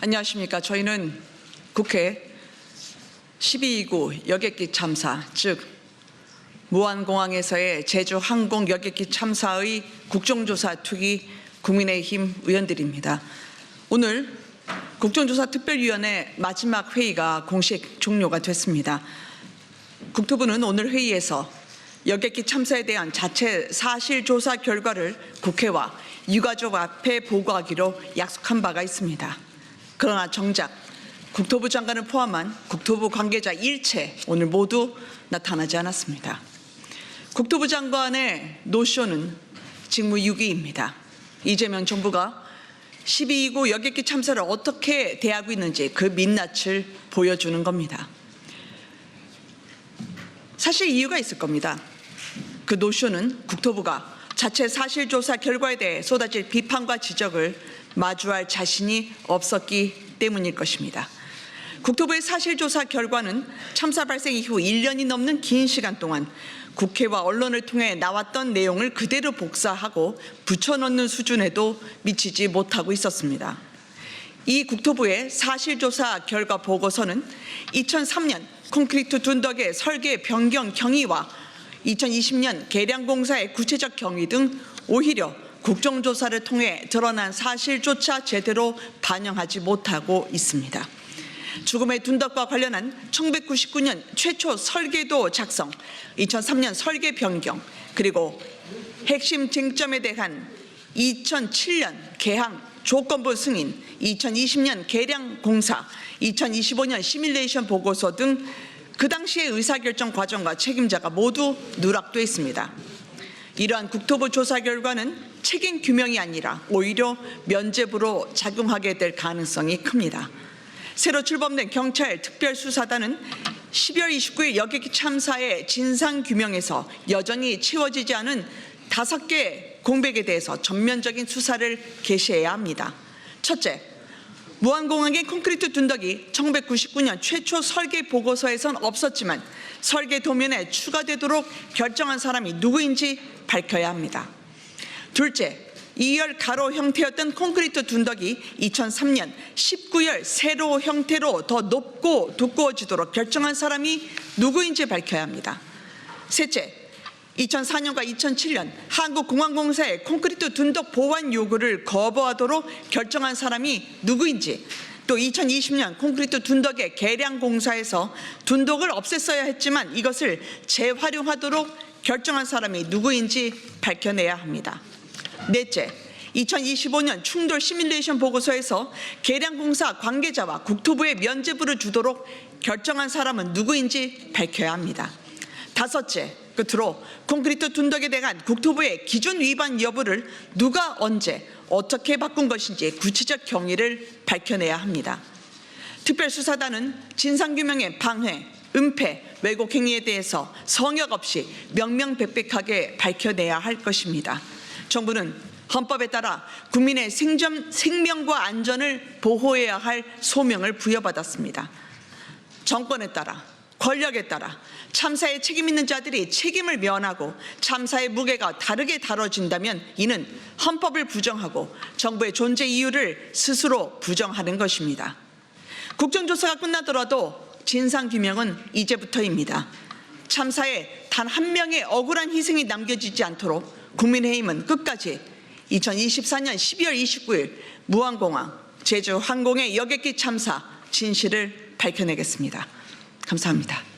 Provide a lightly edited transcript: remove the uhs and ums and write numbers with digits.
안녕하십니까. 저희는 국회 12.29 여객기 참사, 즉 무안공항에서의 제주항공 여객기 참사의 국정조사 투기 국민의힘 의원들입니다. 오늘 국정조사특별위원회 마지막 회의가 공식 종료가 됐습니다. 국토부는 오늘 회의에서 여객기 참사에 대한 자체 사실조사 결과를 국회와 유가족 앞에 보고하기로 약속한 바가 있습니다. 그러나 정작 국토부 장관을 포함한 국토부 관계자 일체 오늘 모두 나타나지 않았습니다. 국토부 장관의 노쇼는 직무유기입니다. 이재명 정부가 12.29 여객기 참사를 어떻게 대하고 있는지 그 민낯을 보여주는 겁니다. 사실 이유가 있을 겁니다. 그 노쇼는 국토부가 자체 사실조사 결과에 대해 쏟아질 비판과 지적을 마주할 자신이 없었기 때문일 것입니다. 국토부의 사실조사 결과는 참사 발생 이후 1년이 넘는 긴 시간 동안 국회와 언론을 통해 나왔던 내용을 그대로 복사하고 붙여넣는 수준에도 미치지 못하고 있었습니다. 이 국토부의 사실조사 결과 보고서는 2003년 콘크리트 둔덕의 설계 변경 경위와 2020년 계량공사의 구체적 경위 등 오히려 국정조사를 통해 드러난 사실조차 제대로 반영하지 못하고 있습니다. 죽음의 둔덕과 관련한 1999년 최초 설계도 작성, 2003년 설계 변경, 그리고 핵심 쟁점에 대한 2007년 개항 조건부 승인, 2020년 계량 공사, 2025년 시뮬레이션 보고서 등 그 당시의 의사결정 과정과 책임자가 모두 누락돼 있습니다. 이러한 국토부 조사 결과는 책임 규명이 아니라 오히려 면죄부로 작용하게 될 가능성이 큽니다. 새로 출범된 경찰 특별수사단은 12월 29일 여객기 참사의 진상규명에서 여전히 채워지지 않은 5개 공백에 대해서 전면적인 수사를 개시해야 합니다. 첫째, 무안공항의 콘크리트 둔덕이 1999년 최초 설계 보고서에선 없었지만 설계 도면에 추가되도록 결정한 사람이 누구인지 밝혀야 합니다. 둘째, 2열 가로 형태였던 콘크리트 둔덕이 2003년 19열 세로 형태로 더 높고 두꺼워지도록 결정한 사람이 누구인지 밝혀야 합니다. 셋째, 2004년과 2007년 한국공항공사의 콘크리트 둔덕 보완 요구를 거부하도록 결정한 사람이 누구인지, 또 2020년 콘크리트 둔덕의 계량공사에서 둔덕을 없앴어야 했지만 이것을 재활용하도록 결정한 사람이 누구인지 밝혀내야 합니다. 넷째, 2025년 충돌 시뮬레이션 보고서에서 계량공사 관계자와 국토부에 면죄부를 주도록 결정한 사람은 누구인지 밝혀야 합니다. 다섯째, 끝으로 콘크리트 둔덕에 대한 국토부의 기준 위반 여부를 누가 언제 어떻게 바꾼 것인지 구체적 경위를 밝혀내야 합니다. 특별수사단은 진상규명의 방해, 은폐, 왜곡 행위에 대해서 성역 없이 명명백백하게 밝혀내야 할 것입니다. 정부는 헌법에 따라 국민의 생명과 안전을 보호해야 할 소명을 부여받았습니다. 정권에 따라, 권력에 따라 참사에 책임 있는 자들이 책임을 면하고 참사의 무게가 다르게 다뤄진다면 이는 헌법을 부정하고 정부의 존재 이유를 스스로 부정하는 것입니다. 국정조사가 끝나더라도 진상규명은 이제부터입니다. 참사에 단 한 명의 억울한 희생이 남겨지지 않도록 국민의힘은 끝까지 2024년 12월 29일 무안공항 제주항공의 여객기 참사 진실을 밝혀내겠습니다. 감사합니다.